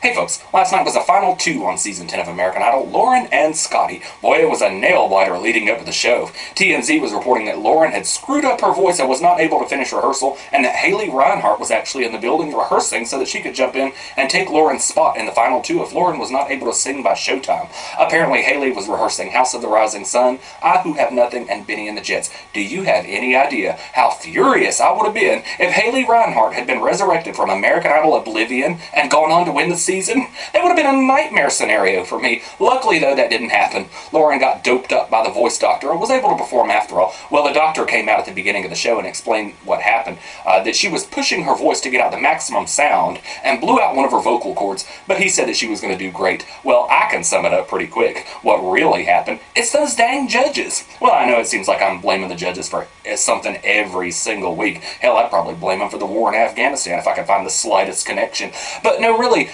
Hey folks, last night was the final two on season 10 of American Idol, Lauren and Scotty. Boy, it was a nail-biter leading up to the show. TMZ was reporting that Lauren had screwed up her voice and was not able to finish rehearsal, and that Haley Reinhart was actually in the building rehearsing so that she could jump in and take Lauren's spot in the final two if Lauren was not able to sing by showtime. Apparently, Haley was rehearsing House of the Rising Sun, I Who Have Nothing, and Benny and the Jets. Do you have any idea how furious I would have been if Haley Reinhart had been resurrected from American Idol oblivion and gone on to win the season? That would have been a nightmare scenario for me. Luckily, though, that didn't happen. Lauren got doped up by the voice doctor and was able to perform after all. Well, the doctor came out at the beginning of the show and explained what happened, that she was pushing her voice to get out the maximum sound and blew out one of her vocal cords, but he said that she was going to do great. Well, I can sum it up pretty quick. What really happened? It's those dang judges. Well, I know it seems like I'm blaming the judges for something every single week. Hell, I'd probably blame them for the war in Afghanistan if I could find the slightest connection. But no, really,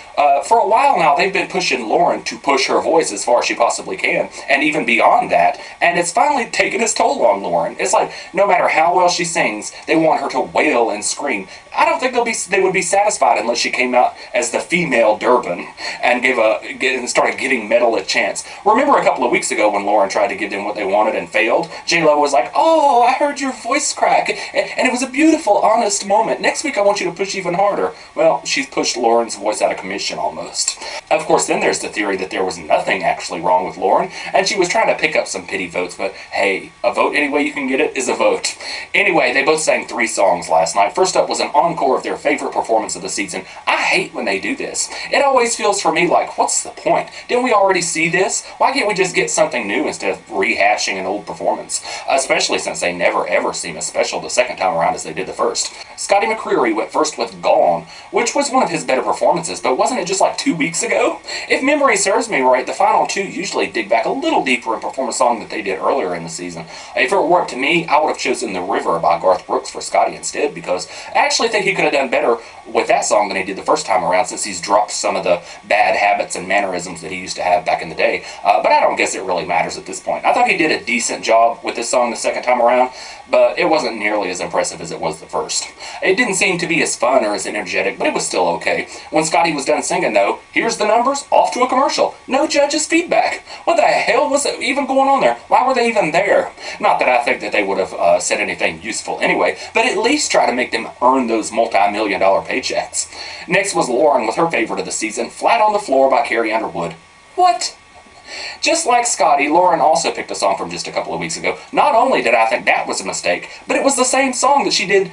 for a while now, they've been pushing Lauren to push her voice as far as she possibly can, and even beyond that, and it's finally taken its toll on Lauren. It's like, no matter how well she sings, they want her to wail and scream. I don't think they would be satisfied unless she came out as the female Durban and started giving metal a chance. Remember a couple of weeks ago when Lauren tried to give them what they wanted and failed? J-Lo was like, "Oh, I heard your voice crack, and it was a beautiful, honest moment. Next week I want you to push even harder." Well, she's pushed Lauren's voice out of commission almost. Of course, then there's the theory that there was nothing actually wrong with Lauren, and she was trying to pick up some pity votes, but hey, a vote any way you can get it is a vote. Anyway, they both sang 3 songs last night. First up was an encore of their favorite performance of the season. I hate when they do this. It always feels for me like, what's the point? Didn't we already see this? Why can't we just get something new instead of rehashing an old performance? Especially since they never ever seem as special the second time around as they did the first. Scotty McCreery went first with Gone, which was one of his better performances, but wasn't it just like 2 weeks ago? If memory serves me right, the final two usually dig back a little deeper and perform a song that they did earlier in the season. If it were up to me, I would have chosen The River by Garth Brooks for Scotty instead, because I actually think he could have done better with that song than he did the first time around, since he's dropped some of the bad habits and mannerisms that he used to have back in the day. But I don't guess it really matters at this point. I thought he did a decent job with this song the second time around, but it wasn't nearly as impressive as it was the first. It didn't seem to be as fun or as energetic, but it was still okay. When Scotty was done singing, though, here's the numbers, off to a commercial. No judges' feedback. What the hell was even going on there? Why were they even there? Not that I think that they would have said anything useful anyway, but at least try to make them earn those multi-million-dollar paychecks. Next was Lauren with her favorite of the season, Flat on the Floor by Carrie Underwood. What? Just like Scotty, Lauren also picked a song from just a couple of weeks ago. Not only did I think that was a mistake, but it was the same song that she did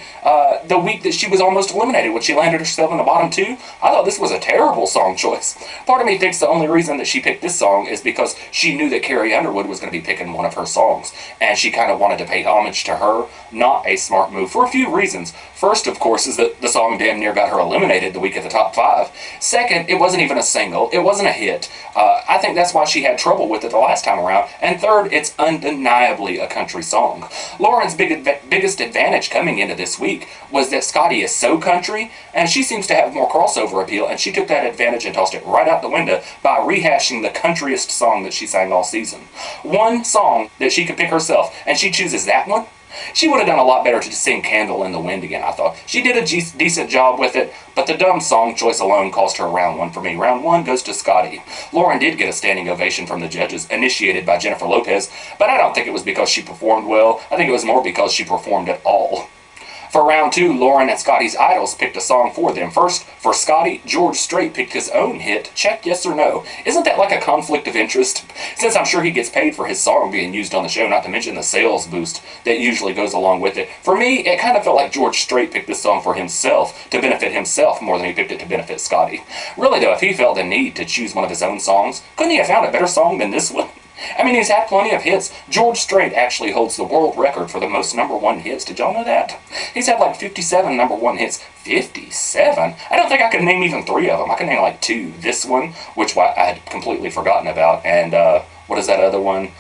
the week that she was almost eliminated when she landed herself in the bottom 2. I thought this was a terrible song choice. Part of me thinks the only reason that she picked this song is because she knew that Carrie Underwood was going to be picking one of her songs, and she kind of wanted to pay homage to her. Not a smart move for a few reasons. First, of course, is that the song damn near got her eliminated the week of the top 5. Second, it wasn't even a single. It wasn't a hit. I think that's why she had trouble with it the last time around. And third, it's undeniably a country song. Lauren's biggest advantage coming into this week was that Scotty is so country, and she seems to have more crossover appeal, and she took that advantage and tossed it right out the window by rehashing the countryest song that she sang all season. One song that she could pick herself, and she chooses that one? She would have done a lot better to sing Candle in the Wind again, I thought. She did a decent job with it, but the dumb song choice alone cost her round 1 for me. Round 1 goes to Scotty. Lauren did get a standing ovation from the judges, initiated by Jennifer Lopez, but I don't think it was because she performed well. I think it was more because she performed at all. For round 2, Lauren and Scotty's idols picked a song for them. First, for Scotty, George Strait picked his own hit, Check Yes or No. Isn't that like a conflict of interest? Since I'm sure he gets paid for his song being used on the show, not to mention the sales boost that usually goes along with it. For me, it kind of felt like George Strait picked this song for himself, to benefit himself more than he picked it to benefit Scotty. Really though, if he felt the need to choose one of his own songs, couldn't he have found a better song than this one? I mean, he's had plenty of hits. George Strait actually holds the world record for the most #1 hits. Did y'all know that? He's had like 57 #1 hits. 57? I don't think I could name even 3 of them. I can name like 2. This one, which I had completely forgotten about, and what is that other one?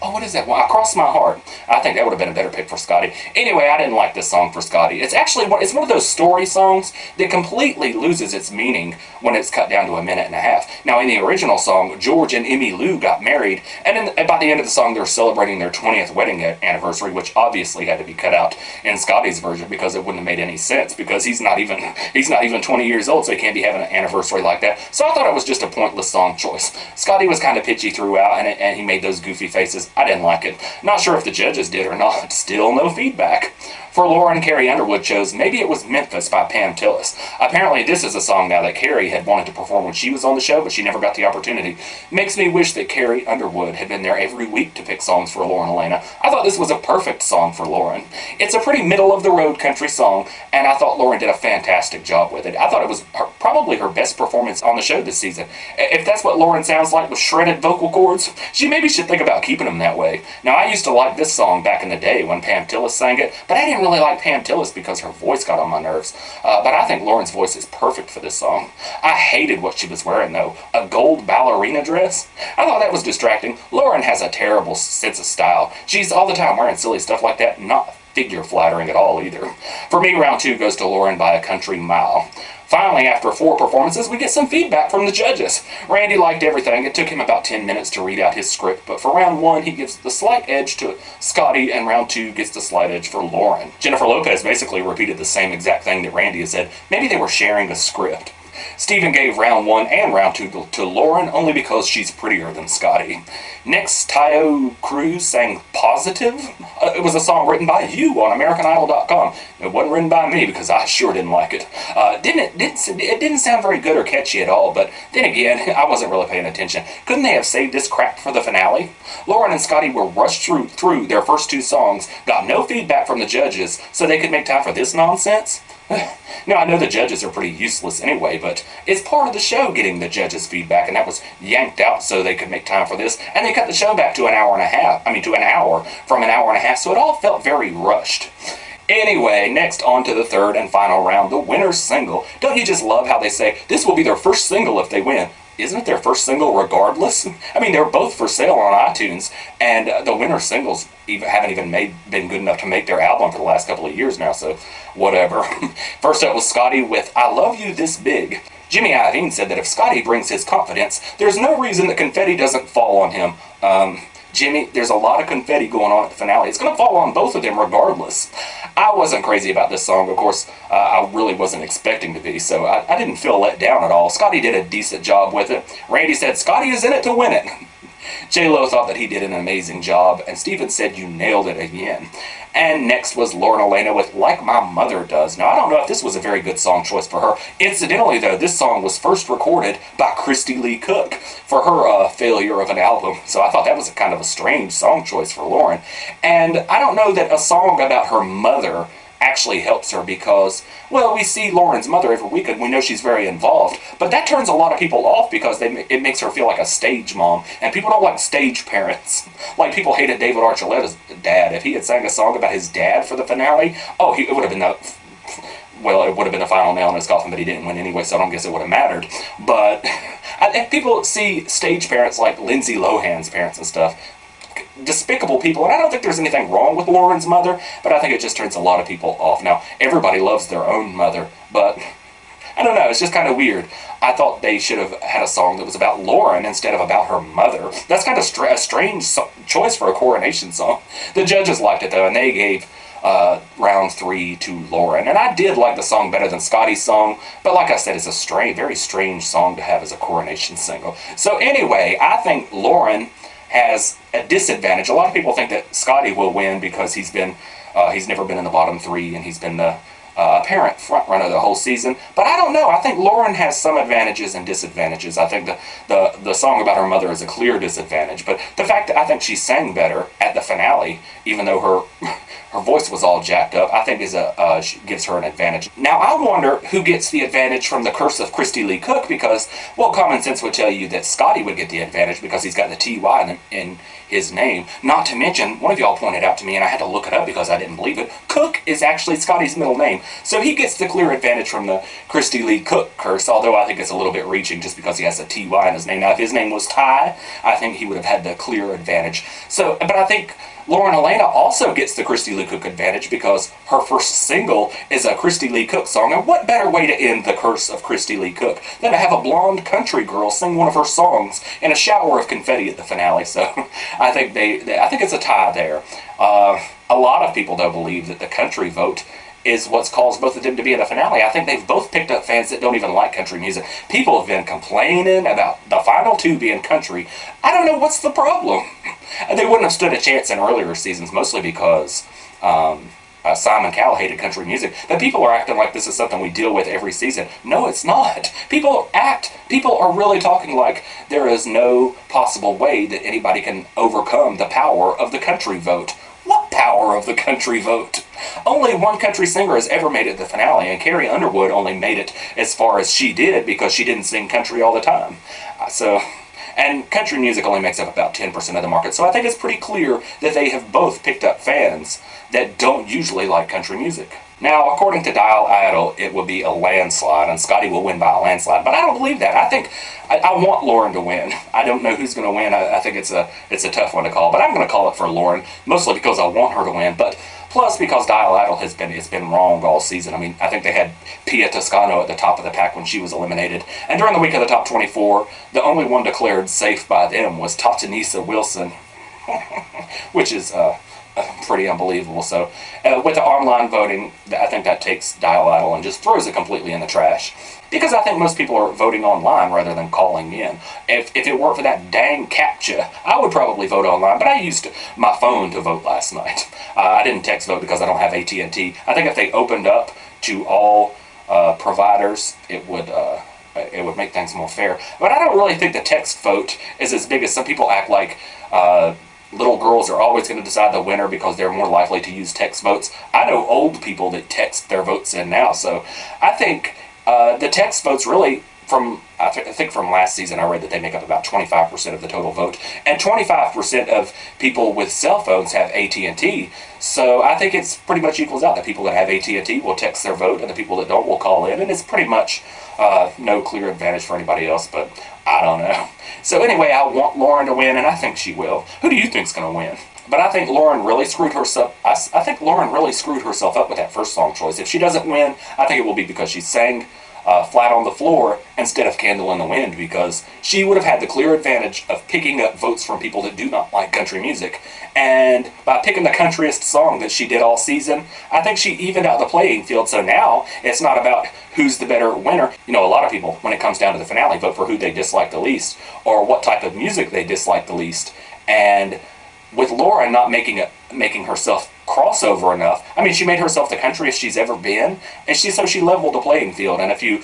Oh, what is that? Well, I Crossed My Heart. I think that would have been a better pick for Scotty. Anyway, I didn't like this song for Scotty. It's actually it's one of those story songs that completely loses its meaning when it's cut down to a minute and a half. Now, in the original song, George and Emmy Lou got married, and by the end of the song, they're celebrating their 20th wedding anniversary, which obviously had to be cut out in Scotty's version because it wouldn't have made any sense, because he's not even 20 years old, so he can't be having an anniversary like that. So I thought it was just a pointless song choice. Scotty was kind of pitchy throughout, and he made those goofy faces. I didn't like it. Not sure if the judges did or not. Still no feedback. For Lauren, Carrie Underwood chose Maybe It Was Memphis by Pam Tillis. Apparently this is a song now that Carrie had wanted to perform when she was on the show, but she never got the opportunity. Makes me wish that Carrie Underwood had been there every week to pick songs for Lauren Elena. I thought this was a perfect song for Lauren. It's a pretty middle-of-the-road country song, and I thought Lauren did a fantastic job with it. I thought it was probably her best performance on the show this season. If that's what Lauren sounds like with shredded vocal cords, she maybe should think about keeping them that way. Now, I used to like this song back in the day when Pam Tillis sang it, but I didn't really like Pam Tillis because her voice got on my nerves. But I think Lauren's voice is perfect for this song. I hated what she was wearing, though. A gold ballerina dress? I thought that was distracting. Lauren has a terrible sense of style. She's all the time wearing silly stuff like that, not figure flattering at all either. For me, round 2 goes to Lauren by a country mile. Finally, after 4 performances, we get some feedback from the judges. Randy liked everything. It took him about 10 minutes to read out his script, but for round 1, he gives the slight edge to Scotty, and round 2 gets the slight edge for Lauren. Jennifer Lopez basically repeated the same exact thing that Randy had said. Maybe they were sharing a script. Stephen gave round 1 and round 2 to Lauren only because she's prettier than Scotty. Next, Tayo Cruz sang Positive. It was a song written by you on AmericanIdol.com. It wasn't written by me because I sure didn't like it. It didn't sound very good or catchy at all, but then again, I wasn't really paying attention. Couldn't they have saved this crap for the finale? Lauren and Scotty were rushed through their first 2 songs, got no feedback from the judges, so they could make time for this nonsense? Now, I know the judges are pretty useless anyway, but it's part of the show getting the judges' feedback, and that was yanked out so they could make time for this, and they cut the show back to an hour and a half. To an hour from an hour and a half, so it all felt very rushed. Anyway, next on to the 3rd and final round, the winner's single. Don't you just love how they say, this will be their first single if they win? Isn't it their first single regardless? They're both for sale on iTunes, and the winner singles haven't even been good enough to make their album for the last couple of years now, so whatever. First up was Scotty with I Love You This Big. Jimmy Iovine said that if Scotty brings his confidence, there's no reason that confetti doesn't fall on him. Jimmy, there's a lot of confetti going on at the finale. It's going to fall on both of them regardless. I wasn't crazy about this song. Of course, I really wasn't expecting to be, so I didn't feel let down at all. Scotty did a decent job with it. Randy said, Scotty is in it to win it. J-Lo thought that he did an amazing job, and Steven said you nailed it again. And next was Lauren Elena with Like My Mother Does. Now, I don't know if this was a very good song choice for her. Incidentally, though, this song was first recorded by Christy Lee Cook for her failure of an album. So I thought that was a kind of a strange song choice for Lauren. And I don't know that a song about her mother actually helps her because, well, we see Lauren's mother every week and we know she's very involved, but that turns a lot of people off because it makes her feel like a stage mom, and people don't like stage parents. Like, people hated David Archuleta's dad. If he had sang a song about his dad for the finale, it would have been it would have been the final nail in his coffin, but he didn't win anyway, so I don't guess it would have mattered. But people see stage parents like Lindsay Lohan's parents and stuff, despicable people, and I don't think there's anything wrong with Lauren's mother, but I think it just turns a lot of people off. Now, everybody loves their own mother, but I don't know, it's just kind of weird. I thought they should have had a song that was about Lauren instead of about her mother. That's kind of a strange choice for a coronation song. The judges liked it, though, and they gave round 3 to Lauren, and I did like the song better than Scotty's song, but like I said, it's a very strange song to have as a coronation single. So anyway, I think Lauren has a disadvantage. A lot of people think that Scotty will win because he's never been in the bottom 3 and he's been the apparent front runner the whole season. But I don't know. I think Lauren has some advantages and disadvantages. I think the song about her mother is a clear disadvantage. But the fact that I think she sang better at the finale, even though her voice was all jacked up, I think gives her an advantage. Now, I wonder who gets the advantage from the curse of Christy Lee Cook, because, well, common sense would tell you that Scotty would get the advantage because he's got the T-Y in his name. Not to mention, one of y'all pointed out to me, and I had to look it up because I didn't believe it, Cook is actually Scotty's middle name. So he gets the clear advantage from the Christy Lee Cook curse, although I think it's a little bit reaching just because he has a T-Y in his name. Now, if his name was Ty, I think he would have had the clear advantage. So, but I think Lauren Helena also gets the Christy Lee Cook advantage because her first single is a Christy Lee Cook song. And what better way to end the curse of Christy Lee Cook than to have a blonde country girl sing one of her songs in a shower of confetti at the finale? So I think I think it's a tie there. A lot of people, though, believe that the country vote is what's caused both of them to be in the finale. I think they've both picked up fans that don't even like country music. People have been complaining about the final two being country. I don't know what's the problem. They wouldn't have stood a chance in earlier seasons, mostly because Simon Cowell hated country music. But people are acting like this is something we deal with every season. No, it's not. People are really talking like there is no possible way that anybody can overcome the power of the country vote. What power of the country vote? Only one country singer has ever made it to the finale, and Carrie Underwood only made it as far as she did because she didn't sing country all the time. And country music only makes up about 10% of the market, so I think it's pretty clear that they have both picked up fans that don't usually like country music. Now, according to Dial Idol, it will be a landslide, and Scotty will win by a landslide. But I don't believe that. I think I want Lauren to win. I don't know who's going to win. I think it's a tough one to call, but I'm going to call it for Lauren, mostly because I want her to win. But plus because Dial Idol has been wrong all season. I mean, I think they had Pia Toscano at the top of the pack when she was eliminated. And during the week of the top 24, the only one declared safe by them was Tatanisa Wilson, which is pretty unbelievable. So with the online voting, I think that takes Dial Idol and just throws it completely in the trash. Because I think most people are voting online rather than calling in. If it weren't for that dang CAPTCHA, I would probably vote online, but I used my phone to vote last night. I didn't text vote because I don't have AT&T. I think if they opened up to all providers, it would make things more fair. But I don't really think the text vote is as big as some people act like. Little girls are always going to decide the winner because they're more likely to use text votes. I know old people that text their votes in now, so I think the text votes really, I think from last season I read that they make up about 25% of the total vote, and 25% of people with cell phones have AT&T, so I think it's pretty much equals out. The people that have AT&T will text their vote, and the people that don't will call in, and it's pretty much no clear advantage for anybody else, but I don't know. So anyway, I want Lauren to win, and I think she will. Who do you think's going to win? But I think Lauren really screwed herself. I think Lauren really screwed herself up with that first song choice. If she doesn't win, I think it will be because she sang Flat on the Floor instead of Candle in the Wind, because she would have had the clear advantage of picking up votes from people that do not like country music. And by picking the countryest song that she did all season, I think she evened out the playing field. So now it's not about who's the better winner. You know, a lot of people, when it comes down to the finale, vote for who they dislike the least or what type of music they dislike the least. And with Lauren not making herself crossover enough, I mean, she made herself the countryest she's ever been, and so she leveled the playing field. And if you're